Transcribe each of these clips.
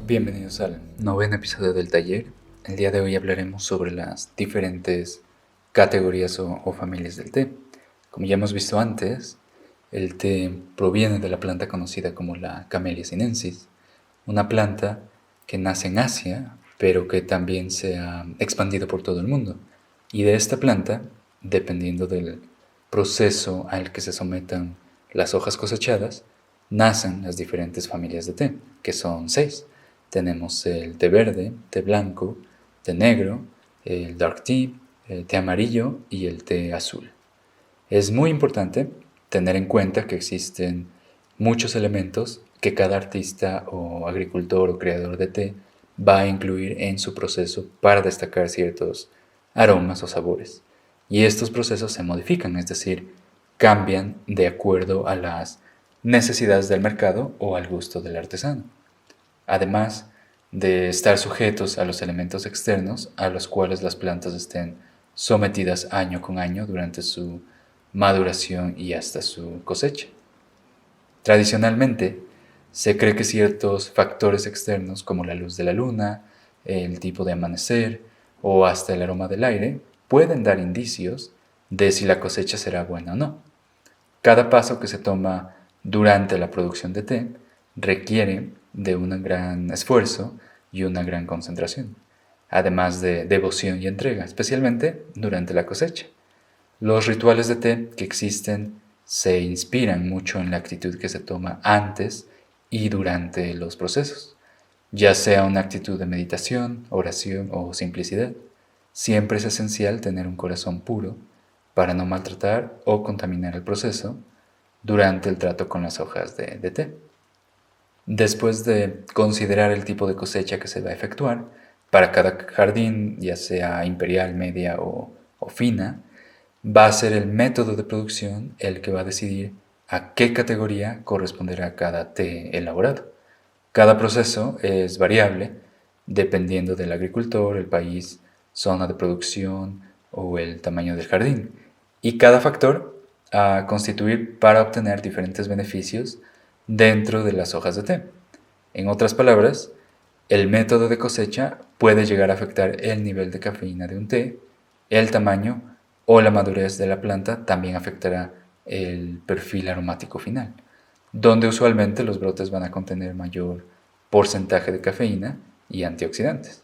Bienvenidos al noveno episodio del taller. El día de hoy hablaremos sobre las diferentes categorías o familias del té. Como ya hemos visto antes, el té proviene de la planta conocida como la Camellia sinensis, una planta que nace en Asia, pero que también se ha expandido por todo el mundo. Y de esta planta, dependiendo del proceso al que se sometan las hojas cosechadas, nacen las diferentes familias de té, que son 6. Tenemos el té verde, té blanco, té negro, el dark tea, el té amarillo y el té azul. Es muy importante tener en cuenta que existen muchos elementos que cada artista o agricultor o creador de té va a incluir en su proceso para destacar ciertos aromas o sabores. Y estos procesos se modifican, es decir, cambian de acuerdo a las necesidades del mercado o al gusto del artesano. Además de estar sujetos a los elementos externos a los cuales las plantas estén sometidas año con año durante su maduración y hasta su cosecha. Tradicionalmente, se cree que ciertos factores externos como la luz de la luna, el tipo de amanecer o hasta el aroma del aire pueden dar indicios de si la cosecha será buena o no. Cada paso que se toma durante la producción de té requiere de un gran esfuerzo y una gran concentración, además de devoción y entrega, especialmente durante la cosecha. Los rituales de té que existen se inspiran mucho en la actitud que se toma antes y durante los procesos, ya sea una actitud de meditación, oración o simplicidad. Siempre es esencial tener un corazón puro para no maltratar o contaminar el proceso durante el trato con las hojas de té. Después de considerar el tipo de cosecha que se va a efectuar, para cada jardín, ya sea imperial, media o fina, va a ser el método de producción el que va a decidir a qué categoría corresponderá cada té elaborado. Cada proceso es variable dependiendo del agricultor, el país, zona de producción o el tamaño del jardín, y cada factor a constituir para obtener diferentes beneficios dentro de las hojas de té. En otras palabras, el método de cosecha puede llegar a afectar el nivel de cafeína de un té, el tamaño o la madurez de la planta también afectará el perfil aromático final, donde usualmente los brotes van a contener mayor porcentaje de cafeína y antioxidantes.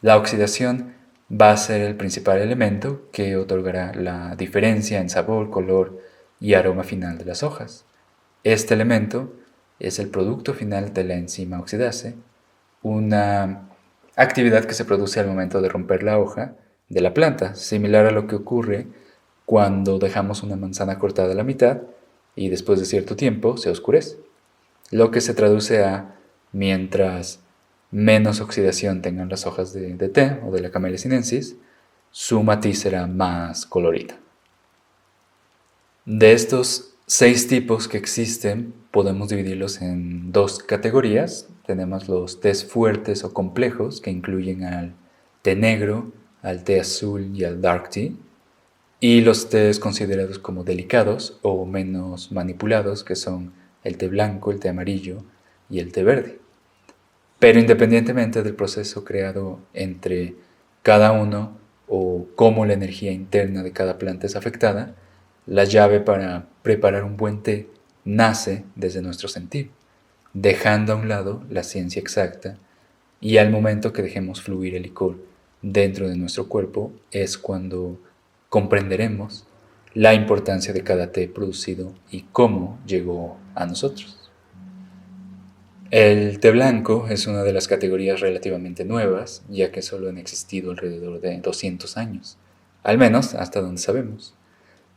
La oxidación va a ser el principal elemento que otorgará la diferencia en sabor, color y aroma final de las hojas. Este elemento es el producto final de la enzima oxidase, una actividad que se produce al momento de romper la hoja de la planta, similar a lo que ocurre cuando dejamos una manzana cortada a la mitad y después de cierto tiempo se oscurece, lo que se traduce a mientras menos oxidación tengan las hojas de té o de la Camellia sinensis, su matiz será más colorida. De estos 6 tipos que existen, podemos dividirlos en 2 categorías. Tenemos los tés fuertes o complejos, que incluyen al té negro, al té azul y al dark tea, y los tés considerados como delicados o menos manipulados, que son el té blanco, el té amarillo y el té verde. Pero independientemente del proceso creado entre cada uno o cómo la energía interna de cada planta es afectada, la llave para preparar un buen té nace desde nuestro sentir, dejando a un lado la ciencia exacta, y al momento que dejemos fluir el licor dentro de nuestro cuerpo es cuando comprenderemos la importancia de cada té producido y cómo llegó a nosotros. El té blanco es una de las categorías relativamente nuevas, ya que solo han existido alrededor de 200 años, al menos hasta donde sabemos.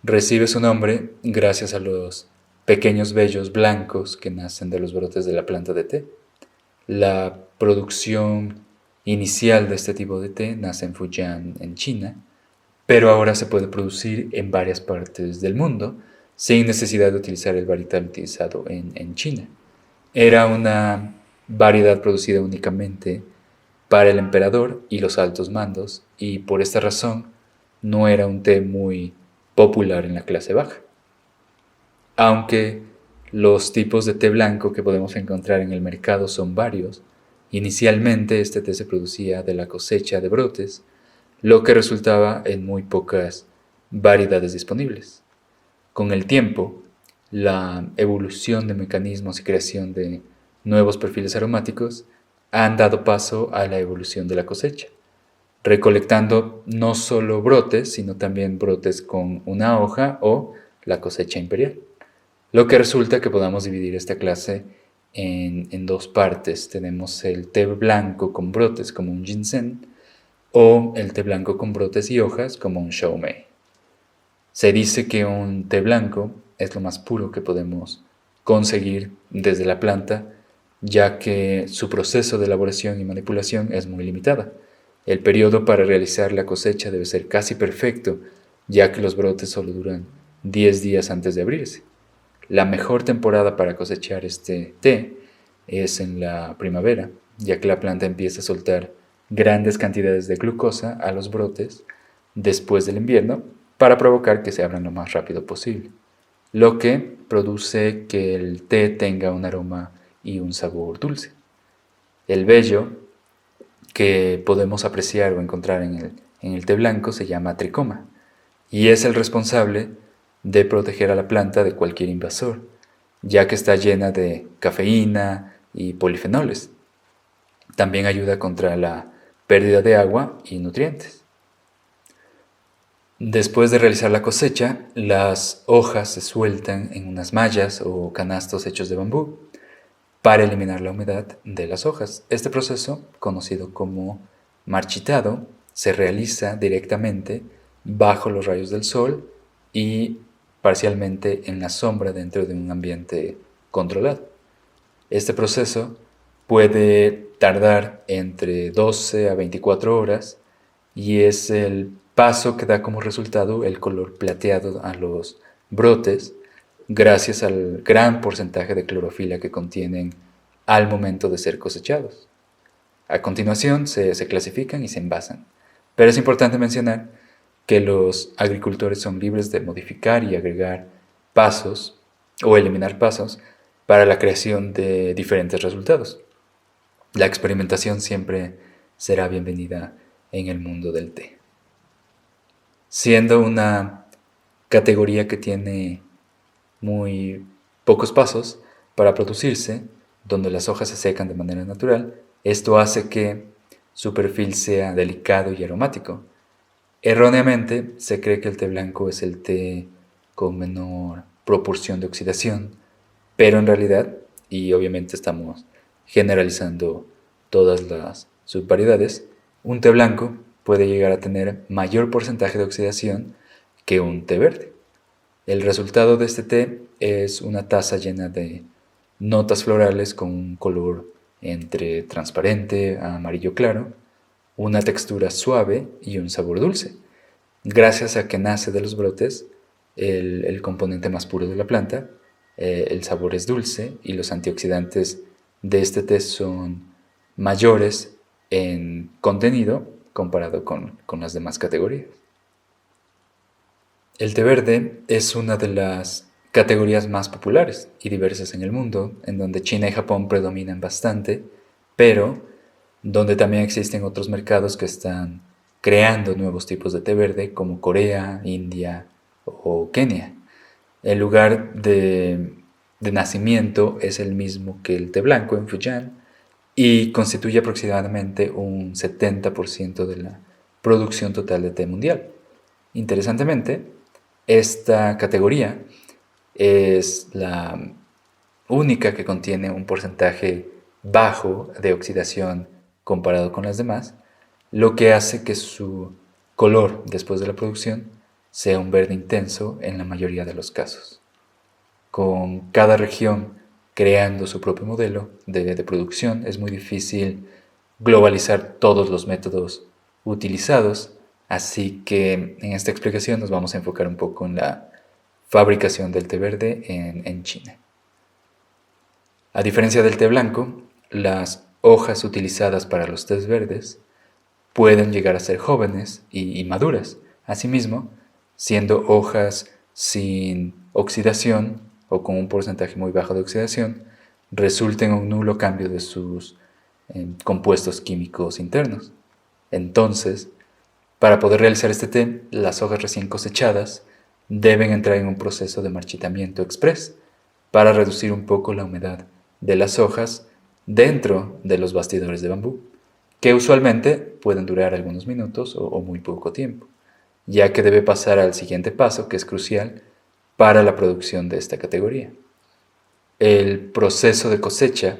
Recibe su nombre gracias a los pequeños vellos blancos que nacen de los brotes de la planta de té. La producción inicial de este tipo de té nace en Fujian, en China, pero ahora se puede producir en varias partes del mundo sin necesidad de utilizar el varietal utilizado en China. Era una variedad producida únicamente para el emperador y los altos mandos, y por esta razón no era un té muy popular en la clase baja. Aunque los tipos de té blanco que podemos encontrar en el mercado son varios, Inicialmente este té se producía de la cosecha de brotes, lo que resultaba en muy pocas variedades disponibles. Con el tiempo, la evolución de mecanismos y creación de nuevos perfiles aromáticos han dado paso a la evolución de la cosecha, recolectando no solo brotes, sino también brotes con una hoja o la cosecha imperial. Lo que resulta que podamos dividir esta clase en dos partes. Tenemos el té blanco con brotes como un ginseng o el té blanco con brotes y hojas como un shoumei. Se dice que un té blanco es lo más puro que podemos conseguir desde la planta, ya que su proceso de elaboración y manipulación es muy limitada. El periodo para realizar la cosecha debe ser casi perfecto, ya que los brotes solo duran 10 días antes de abrirse. La mejor temporada para cosechar este té es en la primavera, ya que la planta empieza a soltar grandes cantidades de glucosa a los brotes después del invierno para provocar que se abran lo más rápido posible, lo que produce que el té tenga un aroma y un sabor dulce. El vello que podemos apreciar o encontrar en el té blanco se llama tricoma y es el responsable de proteger a la planta de cualquier invasor, ya que está llena de cafeína y polifenoles. También ayuda contra la pérdida de agua y nutrientes. Después de realizar la cosecha, las hojas se sueltan en unas mallas o canastos hechos de bambú para eliminar la humedad de las hojas. Este proceso, conocido como marchitado, se realiza directamente bajo los rayos del sol y parcialmente en la sombra dentro de un ambiente controlado. Este proceso puede tardar entre 12 a 24 horas y es el paso que da como resultado el color plateado a los brotes gracias al gran porcentaje de clorofila que contienen al momento de ser cosechados. A continuación se clasifican y se envasan, pero es importante mencionar que los agricultores son libres de modificar y agregar pasos o eliminar pasos para la creación de diferentes resultados. La experimentación siempre será bienvenida en el mundo del té. Siendo una categoría que tiene muy pocos pasos para producirse, donde las hojas se secan de manera natural, esto hace que su perfil sea delicado y aromático. Erróneamente se cree que el té blanco es el té con menor proporción de oxidación, pero en realidad, y obviamente estamos generalizando todas las subvariedades, un té blanco puede llegar a tener mayor porcentaje de oxidación que un té verde. El resultado de este té es una taza llena de notas florales con un color entre transparente a amarillo claro, una textura suave y un sabor dulce. Gracias a que nace de los brotes el componente más puro de la planta, el sabor es dulce y los antioxidantes de este té son mayores en contenido comparado con las demás categorías. El té verde es una de las categorías más populares y diversas en el mundo, en donde China y Japón predominan bastante, pero donde también existen otros mercados que están creando nuevos tipos de té verde, como Corea, India o Kenia. El lugar de nacimiento es el mismo que el té blanco en Fujian y constituye aproximadamente un 70% de la producción total de té mundial. Interesantemente, esta categoría es la única que contiene un porcentaje bajo de oxidación comparado con las demás, lo que hace que su color después de la producción sea un verde intenso en la mayoría de los casos. Con cada región creando su propio modelo de producción, es muy difícil globalizar todos los métodos utilizados, así que en esta explicación nos vamos a enfocar un poco en la fabricación del té verde en China. A diferencia del té blanco, las hojas utilizadas para los tés verdes pueden llegar a ser jóvenes y maduras. Asimismo, siendo hojas sin oxidación o con un porcentaje muy bajo de oxidación, resulta en un nulo cambio de sus compuestos químicos internos. Entonces, para poder realizar este té, las hojas recién cosechadas deben entrar en un proceso de marchitamiento express para reducir un poco la humedad de las hojas dentro de los bastidores de bambú, que usualmente pueden durar algunos minutos o muy poco tiempo, ya que debe pasar al siguiente paso, que es crucial para la producción de esta categoría. El proceso de cosecha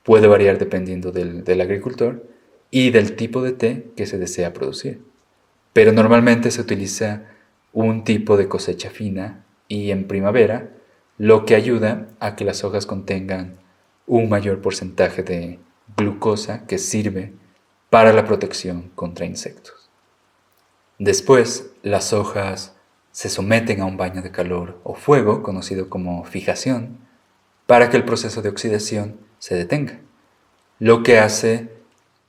puede variar dependiendo del agricultor y del tipo de té que se desea producir, pero normalmente se utiliza un tipo de cosecha fina y en primavera, lo que ayuda a que las hojas contengan un mayor porcentaje de glucosa que sirve para la protección contra insectos. Después, las hojas se someten a un baño de calor o fuego, conocido como fijación, para que el proceso de oxidación se detenga, lo que hace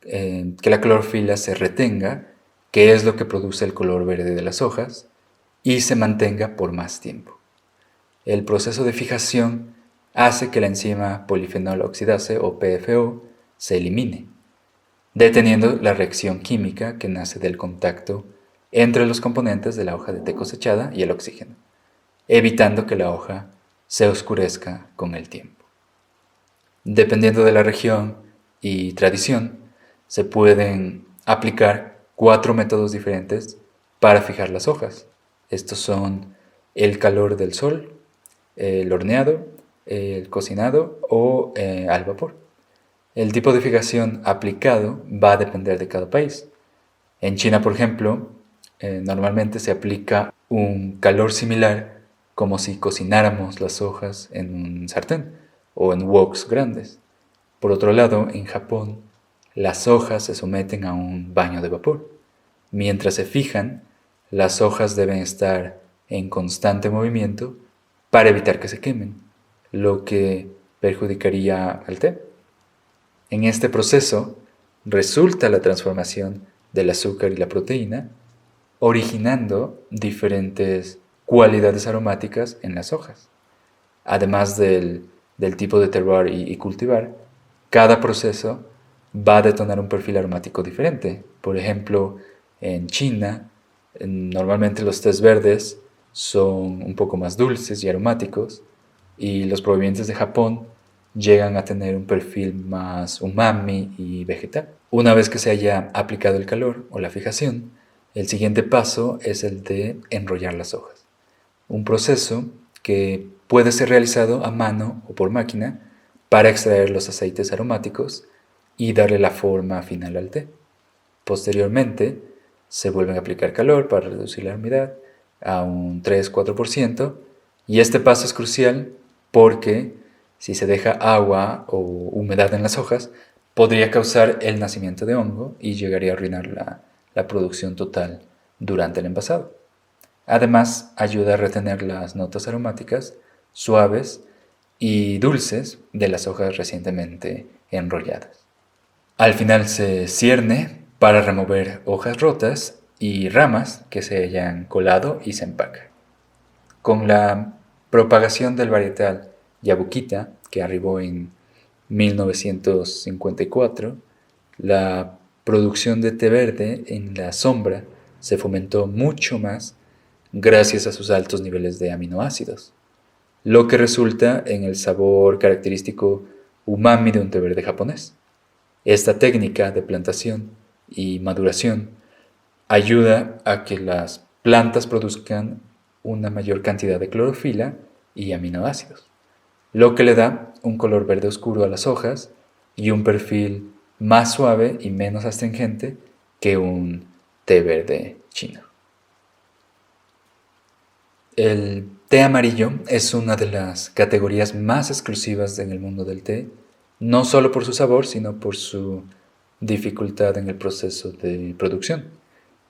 que la clorofila se retenga, que es lo que produce el color verde de las hojas, y se mantenga por más tiempo. El proceso de fijación hace que la enzima polifenol oxidase o PFO se elimine, deteniendo la reacción química que nace del contacto entre los componentes de la hoja de té cosechada y el oxígeno, evitando que la hoja se oscurezca con el tiempo. Dependiendo de la región y tradición, se pueden aplicar 4 métodos diferentes para fijar las hojas. Estos son el calor del sol, el horneado, el cocinado o al vapor. El tipo de fijación aplicado va a depender de cada país. En China, por ejemplo, normalmente se aplica un calor similar como si cocináramos las hojas en un sartén o en woks grandes. Por otro lado, en Japón, las hojas se someten a un baño de vapor. Mientras se fijan, las hojas deben estar en constante movimiento para evitar que se quemen, lo que perjudicaría al té. En este proceso resulta la transformación del azúcar y la proteína, originando diferentes cualidades aromáticas en las hojas. Además del tipo de terroir y cultivar, cada proceso va a detonar un perfil aromático diferente. Por ejemplo, en China, normalmente los tés verdes son un poco más dulces y aromáticos, y los provenientes de Japón llegan a tener un perfil más umami y vegetal. Una vez que se haya aplicado el calor o la fijación, el siguiente paso es el de enrollar las hojas. Un proceso que puede ser realizado a mano o por máquina para extraer los aceites aromáticos y darle la forma final al té. Posteriormente, se vuelve a aplicar calor para reducir la humedad a un 3-4%, y este paso es crucial porque si se deja agua o humedad en las hojas, podría causar el nacimiento de hongo y llegaría a arruinar la producción total durante el envasado. Además, ayuda a retener las notas aromáticas suaves y dulces de las hojas recientemente enrolladas. Al final se cierne para remover hojas rotas y ramas que se hayan colado y se empaca. Con la propagación del varietal Yabuquita, que arribó en 1954, la producción de té verde en la sombra se fomentó mucho más gracias a sus altos niveles de aminoácidos, lo que resulta en el sabor característico umami de un té verde japonés. Esta técnica de plantación y maduración ayuda a que las plantas produzcan una mayor cantidad de clorofila y aminoácidos, lo que le da un color verde oscuro a las hojas y un perfil más suave y menos astringente que un té verde chino. El té amarillo es una de las categorías más exclusivas en el mundo del té, no solo por su sabor, sino por su dificultad en el proceso de producción.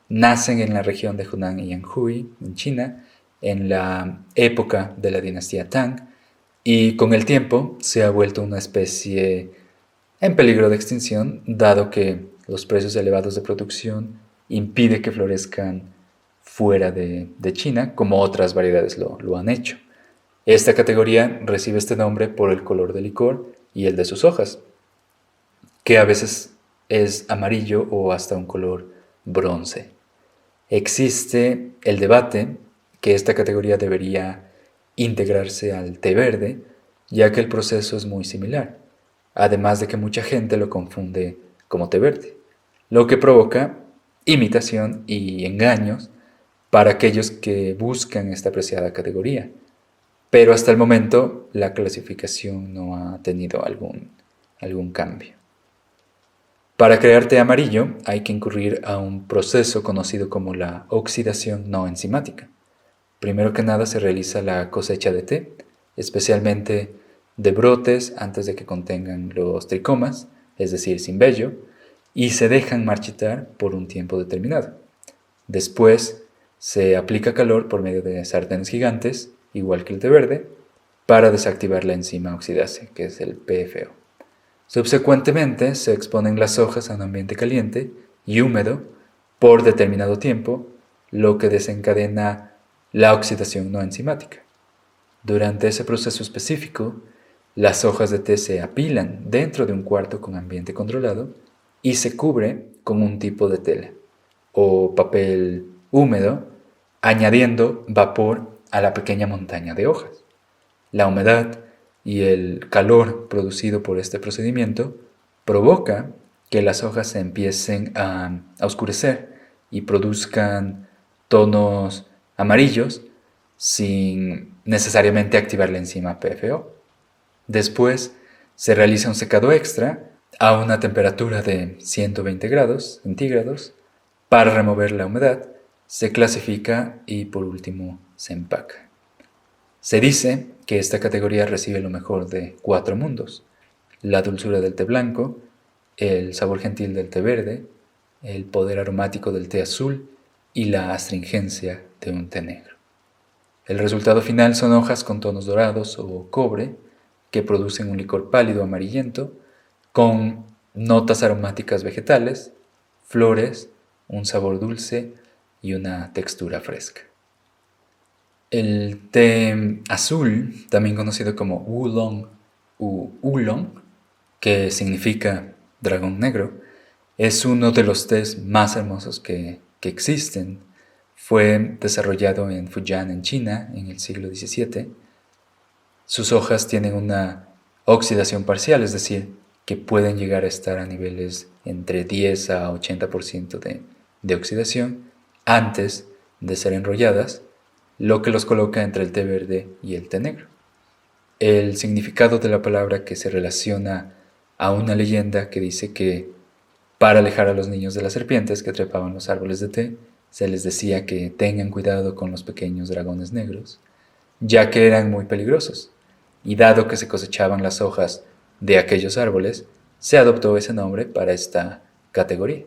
Nacen en la región de Hunan y Anhui, en China, en la época de la dinastía Tang, y con el tiempo se ha vuelto una especie en peligro de extinción, dado que los precios elevados de producción impiden que florezcan fuera de China, como otras variedades lo han hecho. Esta categoría recibe este nombre por el color del licor y el de sus hojas, que a veces es amarillo o hasta un color bronce. Existe el debate que esta categoría debería integrarse al té verde, ya que el proceso es muy similar, además de que mucha gente lo confunde como té verde, lo que provoca imitación y engaños para aquellos que buscan esta apreciada categoría. Pero hasta el momento la clasificación no ha tenido algún cambio. Para crear té amarillo hay que incurrir a un proceso conocido como la oxidación no enzimática. Primero que nada se realiza la cosecha de té, especialmente de brotes antes de que contengan los tricomas, es decir, sin vello, y se dejan marchitar por un tiempo determinado. Después se aplica calor por medio de sartenes gigantes, igual que el té verde, para desactivar la enzima oxidasa, que es el PFO. Subsecuentemente se exponen las hojas a un ambiente caliente y húmedo por determinado tiempo, lo que desencadena la oxidación no enzimática. Durante ese proceso específico, las hojas de té se apilan dentro de un cuarto con ambiente controlado y se cubre con un tipo de tela o papel húmedo, añadiendo vapor a la pequeña montaña de hojas. La humedad y el calor producido por este procedimiento provoca que las hojas se empiecen a oscurecer y produzcan tonos amarillos sin necesariamente activar la enzima PFO. Después se realiza un secado extra a una temperatura de 120 grados centígrados para remover la humedad, se clasifica y por último se empaca. Se dice que esta categoría recibe lo mejor de 4 mundos: la dulzura del té blanco, el sabor gentil del té verde, el poder aromático del té azul y la astringencia de un té negro. El resultado final son hojas con tonos dorados o cobre que producen un licor pálido amarillento con notas aromáticas vegetales, flores, un sabor dulce y una textura fresca. El té azul, también conocido como oolong u oolong, que significa dragón negro, es uno de los tés más hermosos que existen. Fue desarrollado en Fujian, en China, en el siglo XVII. Sus hojas tienen una oxidación parcial, es decir, que pueden llegar a estar a niveles entre 10 a 80% de oxidación antes de ser enrolladas, lo que los coloca entre el té verde y el té negro. El significado de la palabra que se relaciona a una leyenda que dice que para alejar a los niños de las serpientes que trepaban los árboles de té, se les decía que tengan cuidado con los pequeños dragones negros, ya que eran muy peligrosos, y dado que se cosechaban las hojas de aquellos árboles, se adoptó ese nombre para esta categoría.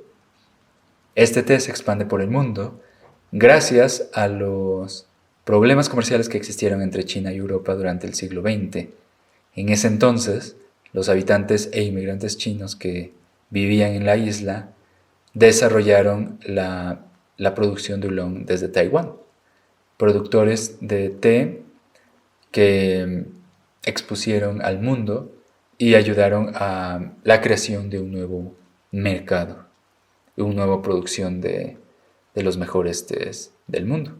Este té se expande por el mundo gracias a los problemas comerciales que existieron entre China y Europa durante el siglo XX. En ese entonces, los habitantes e inmigrantes chinos que vivían en la isla desarrollaron la producción de oolong desde Taiwán. Productores de té que expusieron al mundo y ayudaron a la creación de un nuevo mercado, una nueva producción de los mejores tés del mundo.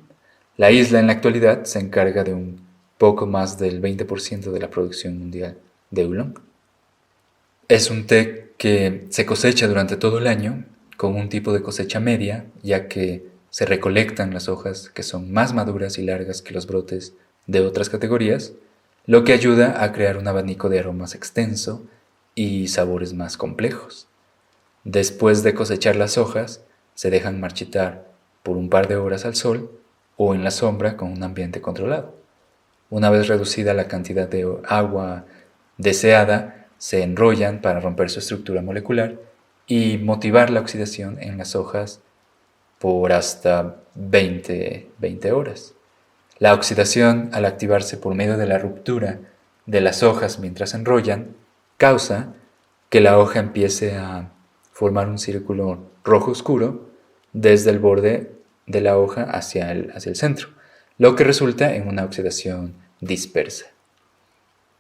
La isla en la actualidad se encarga de un poco más del 20% de la producción mundial de oolong. Es un té que se cosecha durante todo el año con un tipo de cosecha media, ya que se recolectan las hojas que son más maduras y largas que los brotes de otras categorías, lo que ayuda a crear un abanico de aromas extenso y sabores más complejos. Después de cosechar las hojas, se dejan marchitar por un par de horas al sol o en la sombra con un ambiente controlado. Una vez reducida la cantidad de agua deseada, se enrollan para romper su estructura molecular y motivar la oxidación en las hojas por hasta 20 horas. La oxidación, al activarse por medio de la ruptura de las hojas mientras se enrollan, causa que la hoja empiece a formar un círculo rojo oscuro desde el borde de la hoja hacia el centro, lo que resulta en una oxidación dispersa.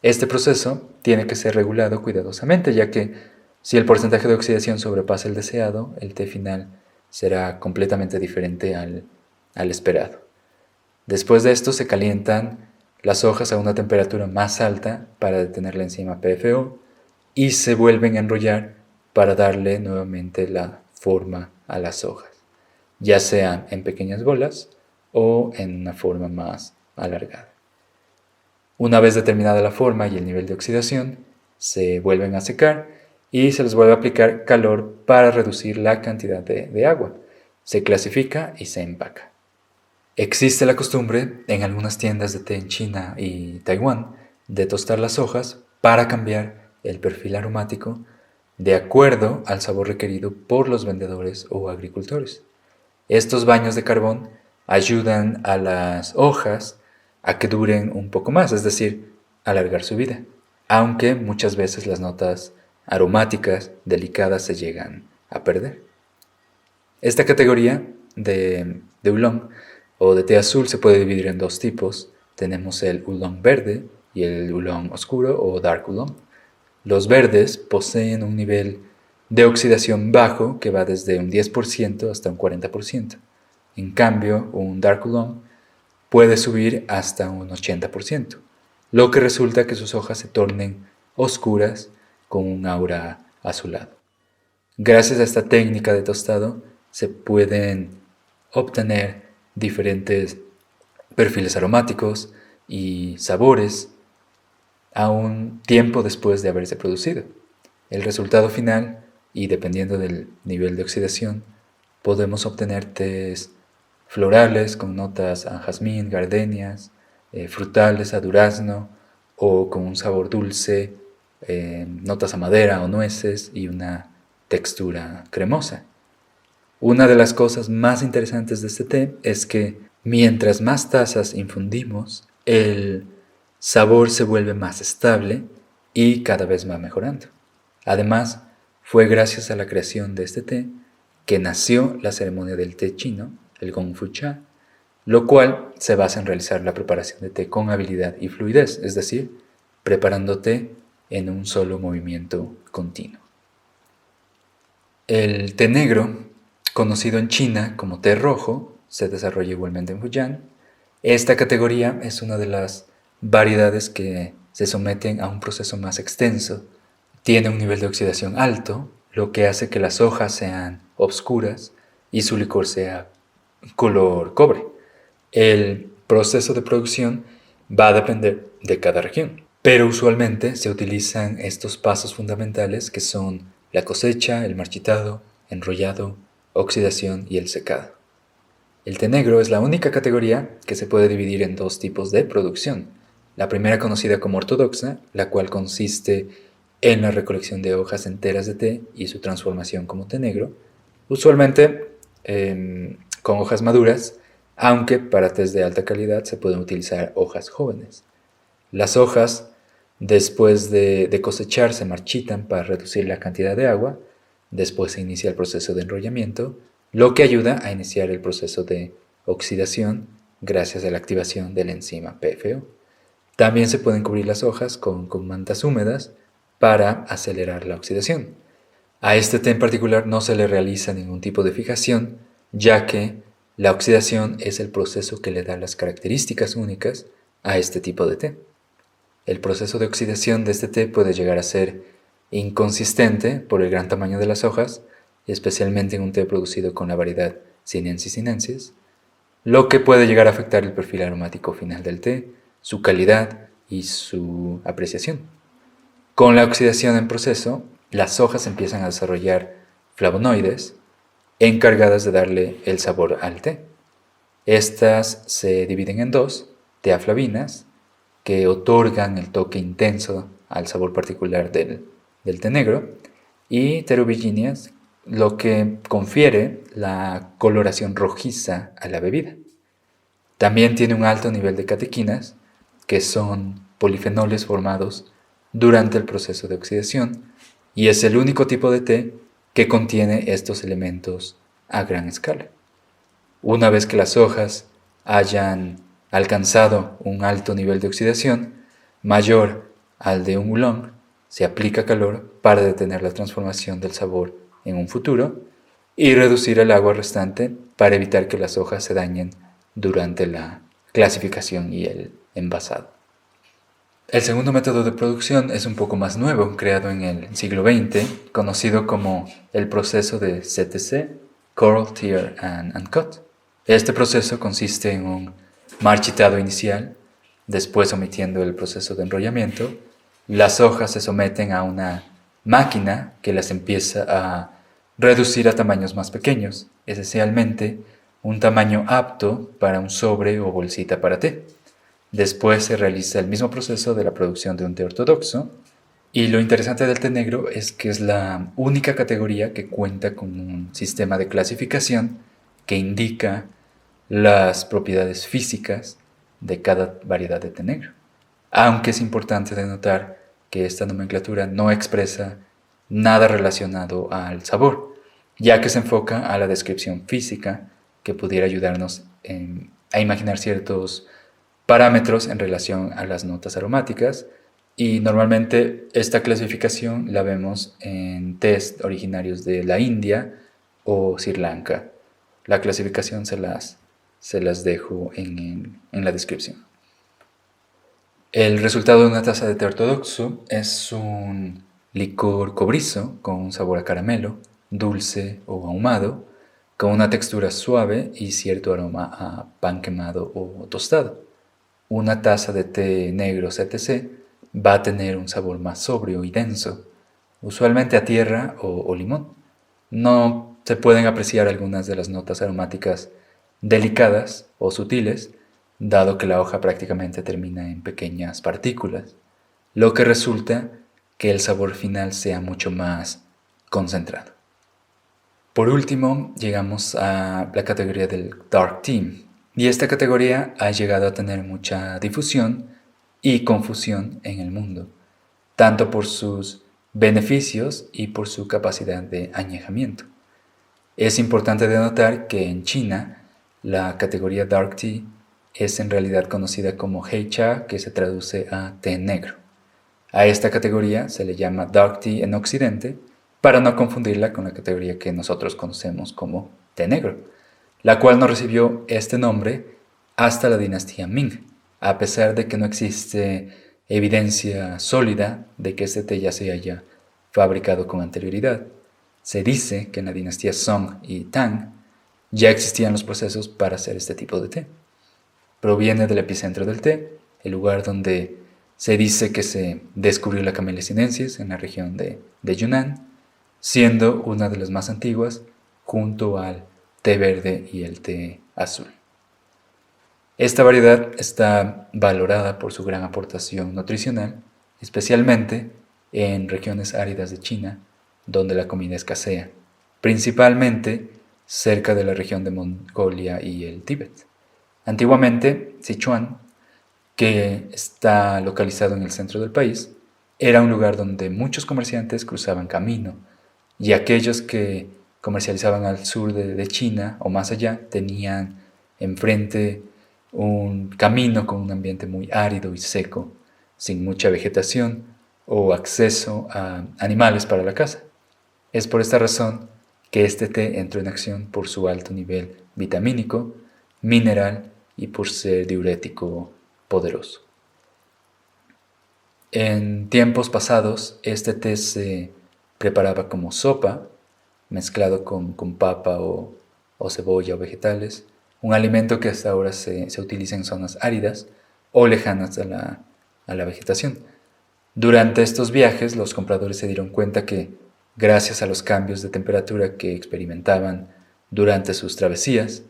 Este proceso tiene que ser regulado cuidadosamente, ya que Si el porcentaje de oxidación sobrepasa el deseado, el té final será completamente diferente al esperado. Después de esto se calientan las hojas a una temperatura más alta para detener la enzima PFO y se vuelven a enrollar para darle nuevamente la forma a las hojas, ya sea en pequeñas bolas o en una forma más alargada. Una vez determinada la forma y el nivel de oxidación, se vuelven a secar y se les vuelve a aplicar calor para reducir la cantidad de agua. Se clasifica y se empaca. Existe la costumbre en algunas tiendas de té en China y Taiwán de tostar las hojas para cambiar el perfil aromático de acuerdo al sabor requerido por los vendedores o agricultores. Estos baños de carbón ayudan a las hojas a que duren un poco más, es decir, alargar su vida, aunque muchas veces las notas aromáticas delicadas se llegan a perder. Esta categoría de oolong o de té azul se puede dividir en dos tipos. Tenemos el oolong verde y el oolong oscuro o dark oolong. Los verdes poseen un nivel de oxidación bajo que va desde un 10% hasta un 40%. En cambio, un dark oolong puede subir hasta un 80%, lo que resulta que sus hojas se tornen oscuras con un aura azulado. Gracias a esta técnica de tostado se pueden obtener diferentes perfiles aromáticos y sabores a un tiempo después de haberse producido. El resultado final, y dependiendo del nivel de oxidación, podemos obtener tés florales con notas a jazmín, gardenias, frutales a durazno o con un sabor dulce, notas a madera o nueces y una textura cremosa. Una de las cosas más interesantes de este té es que mientras más tazas infundimos, el sabor se vuelve más estable y cada vez va mejorando. Además, fue gracias a la creación de este té que nació la ceremonia del té chino, el Gong Fu Cha, lo cual se basa en realizar la preparación de té con habilidad y fluidez, es decir, preparando té en un solo movimiento continuo. El té negro, conocido en China como té rojo, se desarrolla igualmente en Fujian. Esta categoría es una de las variedades que se someten a un proceso más extenso. Tiene un nivel de oxidación alto, lo que hace que las hojas sean oscuras y su licor sea color cobre. El proceso de producción va a depender de cada región, pero usualmente se utilizan estos pasos fundamentales que son la cosecha, el marchitado, enrollado, oxidación y el secado. El té negro es la única categoría que se puede dividir en dos tipos de producción. La primera conocida como ortodoxa, la cual consiste en la recolección de hojas enteras de té y su transformación como té negro, usualmente con hojas maduras, aunque para tés de alta calidad se pueden utilizar hojas jóvenes. Las hojas, después de cosechar, se marchitan para reducir la cantidad de agua. Después se inicia el proceso de enrollamiento, lo que ayuda a iniciar el proceso de oxidación gracias a la activación de la enzima PFO. También se pueden cubrir las hojas con mantas húmedas para acelerar la oxidación. A este té en particular no se le realiza ningún tipo de fijación, ya que la oxidación es el proceso que le da las características únicas a este tipo de té. El proceso de oxidación de este té puede llegar a ser inconsistente por el gran tamaño de las hojas, especialmente en un té producido con la variedad Sinensis sinensis, lo que puede llegar a afectar el perfil aromático final del té, su calidad y su apreciación. Con la oxidación en proceso, las hojas empiezan a desarrollar flavonoides encargadas de darle el sabor al té. Estas se dividen en dos: teaflavinas, que otorgan el toque intenso al sabor particular del té negro, y terubiginias, lo que confiere la coloración rojiza a la bebida. También tiene un alto nivel de catequinas, que son polifenoles formados durante el proceso de oxidación, y es el único tipo de té que contiene estos elementos a gran escala. Una vez que las hojas hayan alcanzado un alto nivel de oxidación, mayor al de un oolong, se aplica calor para detener la transformación del sabor en un futuro y reducir el agua restante para evitar que las hojas se dañen durante la clasificación y el envasado. El segundo método de producción es un poco más nuevo, creado en el siglo XX, conocido como el proceso de CTC, Curl, Tear and Cut. Este proceso consiste en un marchitado inicial, después omitiendo el proceso de enrollamiento. Las hojas se someten a una máquina que las empieza a reducir a tamaños más pequeños, esencialmente un tamaño apto para un sobre o bolsita para té. Después se realiza el mismo proceso de la producción de un té ortodoxo, y lo interesante del té negro es que es la única categoría que cuenta con un sistema de clasificación que indica las propiedades físicas de cada variedad de té negro. Aunque es importante denotar que esta nomenclatura no expresa nada relacionado al sabor, ya que se enfoca a la descripción física que pudiera ayudarnos a imaginar ciertos parámetros en relación a las notas aromáticas, y normalmente esta clasificación la vemos en tés originarios de la India o Sri Lanka. La clasificación se las dejo en la descripción. El resultado de una taza de té ortodoxo es un licor cobrizo con un sabor a caramelo, dulce o ahumado, con una textura suave y cierto aroma a pan quemado o tostado. Una taza de té negro CTC va a tener un sabor más sobrio y denso, usualmente a tierra o limón. No se pueden apreciar algunas de las notas aromáticas delicadas o sutiles, dado que la hoja prácticamente termina en pequeñas partículas, lo que resulta que el sabor final sea mucho más concentrado. Por último, llegamos a la categoría del Dark Tea, y esta categoría ha llegado a tener mucha difusión y confusión en el mundo, tanto por sus beneficios y por su capacidad de añejamiento. Es importante denotar que en China la categoría Dark Tea es en realidad conocida como Hei Cha, que se traduce a té negro. A esta categoría se le llama Dark Tea en Occidente, para no confundirla con la categoría que nosotros conocemos como té negro, la cual no recibió este nombre hasta la dinastía Ming, a pesar de que no existe evidencia sólida de que este té ya se haya fabricado con anterioridad. Se dice que en la dinastía Song y Tang ya existían los procesos para hacer este tipo de té. Proviene del epicentro del té, el lugar donde se dice que se descubrió la Camellia sinensis en la región de Yunnan, siendo una de las más antiguas junto al té verde y el té azul. Esta variedad está valorada por su gran aportación nutricional, especialmente en regiones áridas de China, donde la comida escasea, principalmente cerca de la región de Mongolia y el Tíbet. Antiguamente, Sichuan, que está localizado en el centro del país, era un lugar donde muchos comerciantes cruzaban camino, y aquellos que comercializaban al sur de China o más allá tenían enfrente un camino con un ambiente muy árido y seco, sin mucha vegetación o acceso a animales para la caza. Es por esta razón que este té entró en acción por su alto nivel vitamínico, mineral y por ser diurético poderoso. En tiempos pasados, este té se preparaba como sopa, mezclado con papa o cebolla o vegetales, un alimento que hasta ahora se utiliza en zonas áridas o lejanas a la vegetación. Durante estos viajes, los compradores se dieron cuenta que, gracias a los cambios de temperatura que experimentaban durante sus travesías,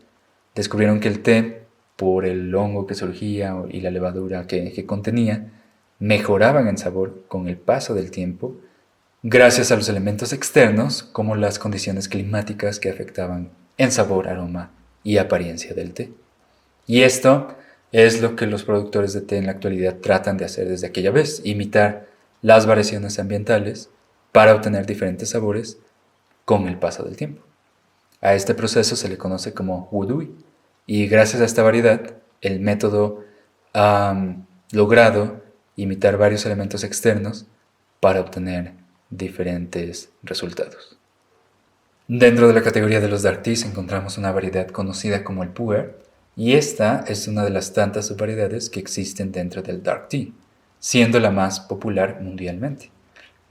descubrieron que el té, por el hongo que surgía y la levadura que contenía, mejoraban en sabor con el paso del tiempo, gracias a los elementos externos como las condiciones climáticas que afectaban en sabor, aroma y apariencia del té. Y esto es lo que los productores de té en la actualidad tratan de hacer desde aquella vez: imitar las variaciones ambientales para obtener diferentes sabores con el paso del tiempo. A este proceso se le conoce como wudui, y gracias a esta variedad, el método ha logrado imitar varios elementos externos para obtener diferentes resultados. Dentro de la categoría de los dark teas encontramos una variedad conocida como el pu'er, y esta es una de las tantas subvariedades que existen dentro del dark tea, siendo la más popular mundialmente.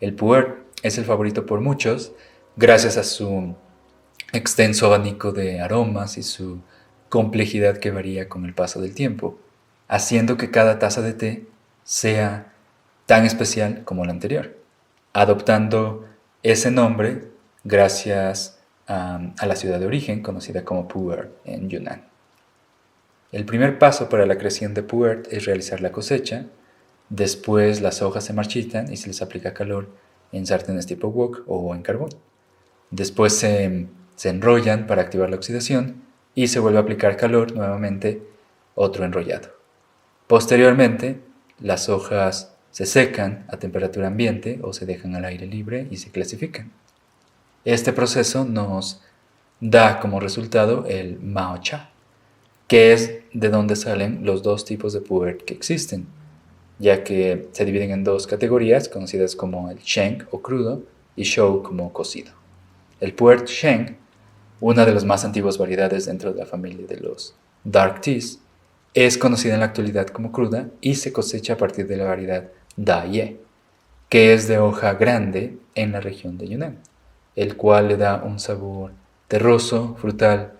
El pu'er es el favorito por muchos gracias a su extenso abanico de aromas y su complejidad que varía con el paso del tiempo, haciendo que cada taza de té sea tan especial como la anterior, adoptando ese nombre gracias a la ciudad de origen conocida como Pu'er en Yunnan. El primer paso para la creación de pu'er es realizar la cosecha. Después las hojas se marchitan y se les aplica calor en sartenes tipo wok o en carbón. Después se enrollan para activar la oxidación y se vuelve a aplicar calor nuevamente, otro enrollado. Posteriormente, las hojas se secan a temperatura ambiente o se dejan al aire libre y se clasifican. Este proceso nos da como resultado el mao cha, que es de donde salen los dos tipos de pu'er que existen, ya que se dividen en dos categorías conocidas como el sheng o crudo y shou como cocido. El pu'er sheng, una de las más antiguas variedades dentro de la familia de los dark teas, es conocida en la actualidad como cruda y se cosecha a partir de la variedad Da Ye, que es de hoja grande en la región de Yunnan, el cual le da un sabor terroso, frutal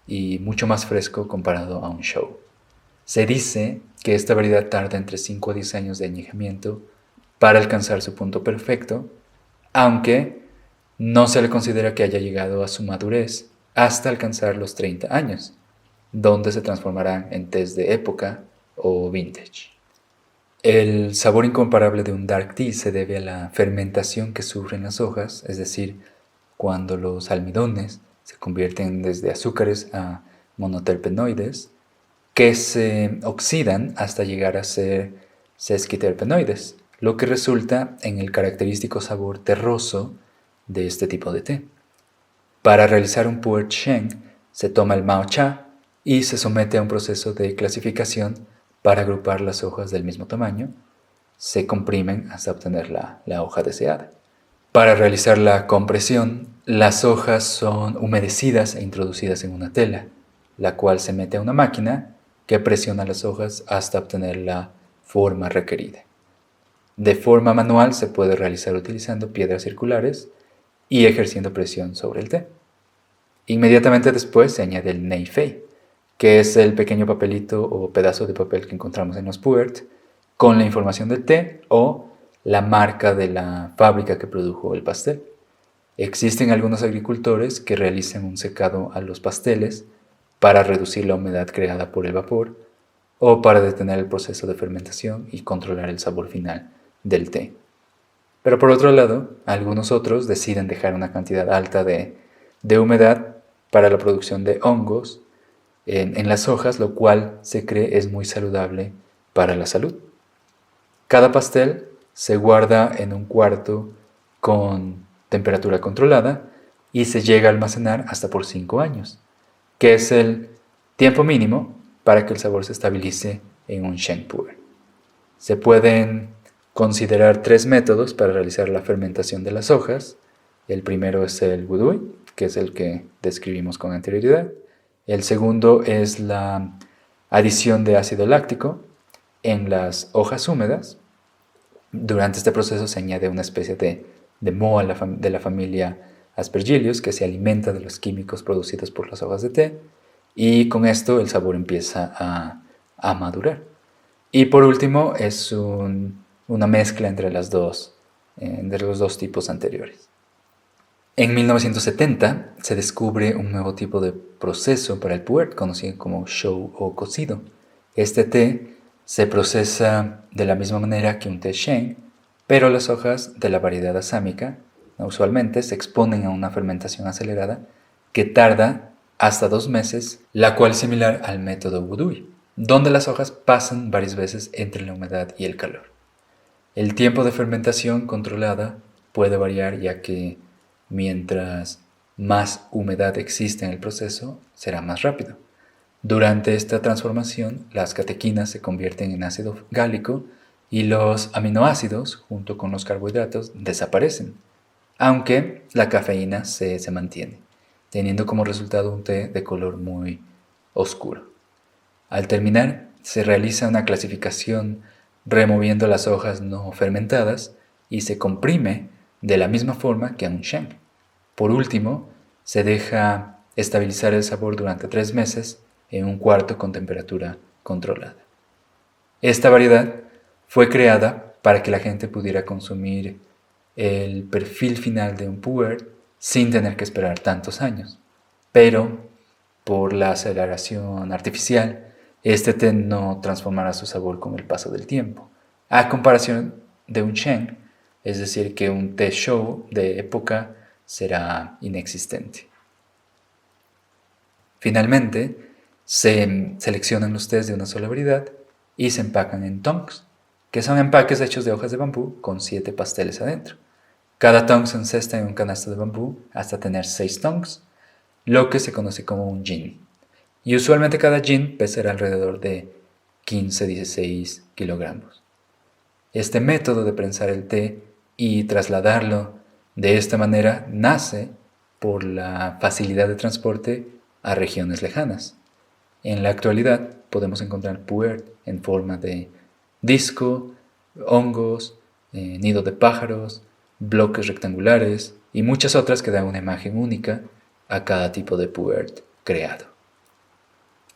y mucho más fresco comparado a un shou. Se dice que esta variedad tarda entre 5 a 10 años de añejamiento para alcanzar su punto perfecto, aunque no se le considera que haya llegado a su madurez hasta alcanzar los 30 años, donde se transformarán en tés de época o vintage. El sabor incomparable de un dark tea se debe a la fermentación que sufren las hojas, es decir, cuando los almidones se convierten desde azúcares a monoterpenoides, que se oxidan hasta llegar a ser sesquiterpenoides, lo que resulta en el característico sabor terroso de este tipo de té. Para realizar un pu'er sheng se toma el mao cha y se somete a un proceso de clasificación para agrupar las hojas del mismo tamaño. Se comprimen hasta obtener la hoja deseada. Para realizar la compresión, las hojas son humedecidas e introducidas en una tela, la cual se mete a una máquina que presiona las hojas hasta obtener la forma requerida. De forma manual se puede realizar utilizando piedras circulares y ejerciendo presión sobre el té. Inmediatamente después se añade el nei fei, que es el pequeño papelito o pedazo de papel que encontramos en los pu'er con la información del té o la marca de la fábrica que produjo el pastel. Existen algunos agricultores que realizan un secado a los pasteles para reducir la humedad creada por el vapor o para detener el proceso de fermentación y controlar el sabor final del té. Pero por otro lado, algunos otros deciden dejar una cantidad alta de humedad para la producción de hongos en las hojas, lo cual se cree es muy saludable para la salud. Cada pastel se guarda en un cuarto con temperatura controlada y se llega a almacenar hasta por 5 años, que es el tiempo mínimo para que el sabor se estabilice en un sheng pu'er. Se pueden considerar 3 métodos para realizar la fermentación de las hojas. El primero es el wudui, que es el que describimos con anterioridad. El segundo es la adición de ácido láctico en las hojas húmedas. Durante este proceso se añade una especie de moho de la familia Aspergillus que se alimenta de los químicos producidos por las hojas de té, y con esto el sabor empieza a madurar. Y por último es una mezcla entre los dos tipos anteriores. En 1970 se descubre un nuevo tipo de proceso para el pu'er conocido como shou o cocido. Este té se procesa de la misma manera que un té sheng, pero las hojas de la variedad asámica usualmente se exponen a una fermentación acelerada que tarda hasta 2 meses, la cual es similar al método wudui, donde las hojas pasan varias veces entre la humedad y el calor. El tiempo de fermentación controlada puede variar, ya que mientras más humedad existe en el proceso, será más rápido. Durante esta transformación, las catequinas se convierten en ácido gálico y los aminoácidos junto con los carbohidratos desaparecen, aunque la cafeína se mantiene, teniendo como resultado un té de color muy oscuro. Al terminar, se realiza una clasificación removiendo las hojas no fermentadas y se comprime de la misma forma que un Sheng. Por último, se deja estabilizar el sabor durante 3 meses en un cuarto con temperatura controlada. Esta variedad fue creada para que la gente pudiera consumir el perfil final de un pu'er sin tener que esperar tantos años. Pero, por la aceleración artificial, este té no transformará su sabor con el paso del tiempo, a comparación de un Sheng, es decir, que un té show de época será inexistente. Finalmente, se seleccionan los tés de una sola variedad y se empacan en tongs, que son empaques hechos de hojas de bambú con 7 pasteles adentro. Cada tong se encesta en un canasto de bambú hasta tener 6 tongs, lo que se conoce como un jin. Y usualmente cada jin pesará alrededor de 15-16 kilogramos. Este método de prensar el té y trasladarlo de esta manera nace por la facilidad de transporte a regiones lejanas. En la actualidad podemos encontrar pu'er en forma de disco, hongos, nido de pájaros, bloques rectangulares y muchas otras que dan una imagen única a cada tipo de pu'er creado.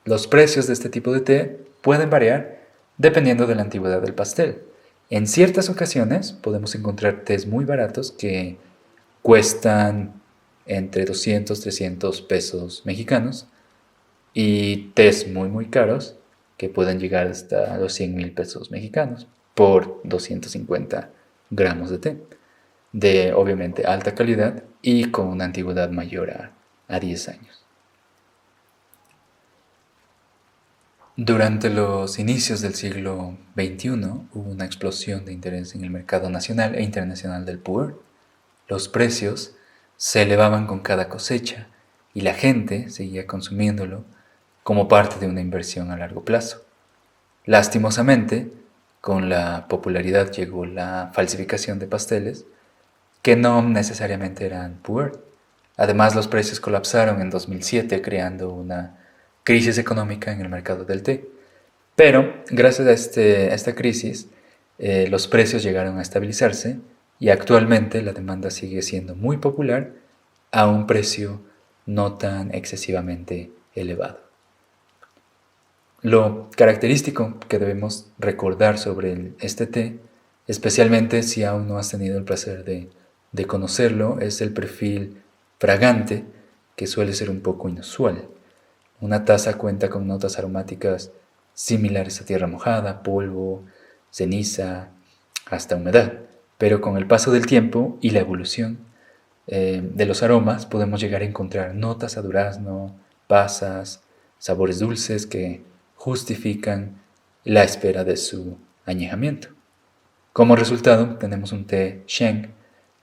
Los precios de este tipo de té pueden variar dependiendo de la antigüedad del pastel. En ciertas ocasiones podemos encontrar tés muy baratos que cuestan entre 200-300 pesos mexicanos y tés muy caros que pueden llegar hasta los 100,000 pesos mexicanos por 250 gramos de té, de obviamente alta calidad y con una antigüedad mayor a 10 años. Durante los inicios del siglo XXI hubo una explosión de interés en el mercado nacional e internacional del pu'er. Los precios se elevaban con cada cosecha y la gente seguía consumiéndolo como parte de una inversión a largo plazo. Lastimosamente, con la popularidad llegó la falsificación de pasteles que no necesariamente eran pu'er. Además, los precios colapsaron en 2007, creando una crisis económica en el mercado del té. Pero, gracias a esta crisis, los precios llegaron a estabilizarse y actualmente la demanda sigue siendo muy popular a un precio no tan excesivamente elevado. Lo característico que debemos recordar sobre este té, especialmente si aún no has tenido el placer de conocerlo, es el perfil fragante que suele ser un poco inusual. Una taza cuenta con notas aromáticas similares a tierra mojada, polvo, ceniza, hasta humedad. Pero con el paso del tiempo y la evolución de los aromas podemos llegar a encontrar notas a durazno, pasas, sabores dulces que justifican la espera de su añejamiento. Como resultado tenemos un té Sheng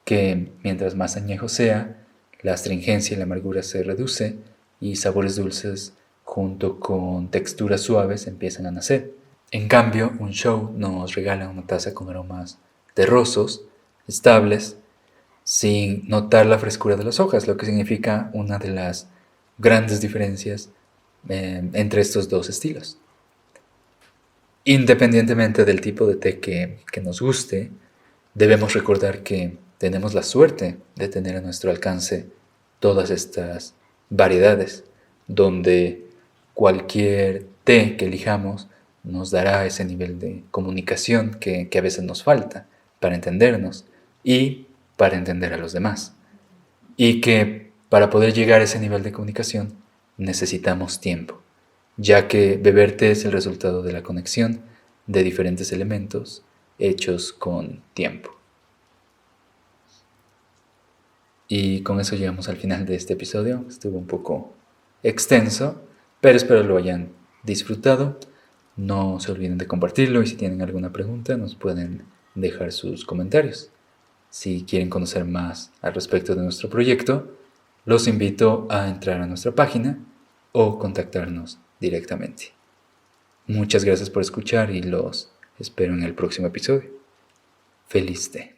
que mientras más añejo sea, la astringencia y la amargura se reduce y sabores dulces junto con texturas suaves empiezan a nacer. En cambio, un show nos regala una taza con aromas terrosos, estables, sin notar la frescura de las hojas, lo que significa una de las grandes diferencias entre estos dos estilos. Independientemente del tipo de té que nos guste, debemos recordar que tenemos la suerte de tener a nuestro alcance todas estas variedades, donde cualquier té que elijamos nos dará ese nivel de comunicación que a veces nos falta para entendernos y para entender a los demás. Y que para poder llegar a ese nivel de comunicación necesitamos tiempo, ya que beber té es el resultado de la conexión de diferentes elementos hechos con tiempo. Y con eso llegamos al final de este episodio. Estuvo un poco extenso, pero espero lo hayan disfrutado. No se olviden de compartirlo y si tienen alguna pregunta nos pueden dejar sus comentarios. Si quieren conocer más al respecto de nuestro proyecto, los invito a entrar a nuestra página o contactarnos directamente. Muchas gracias por escuchar y los Espero en el próximo episodio. Feliz día.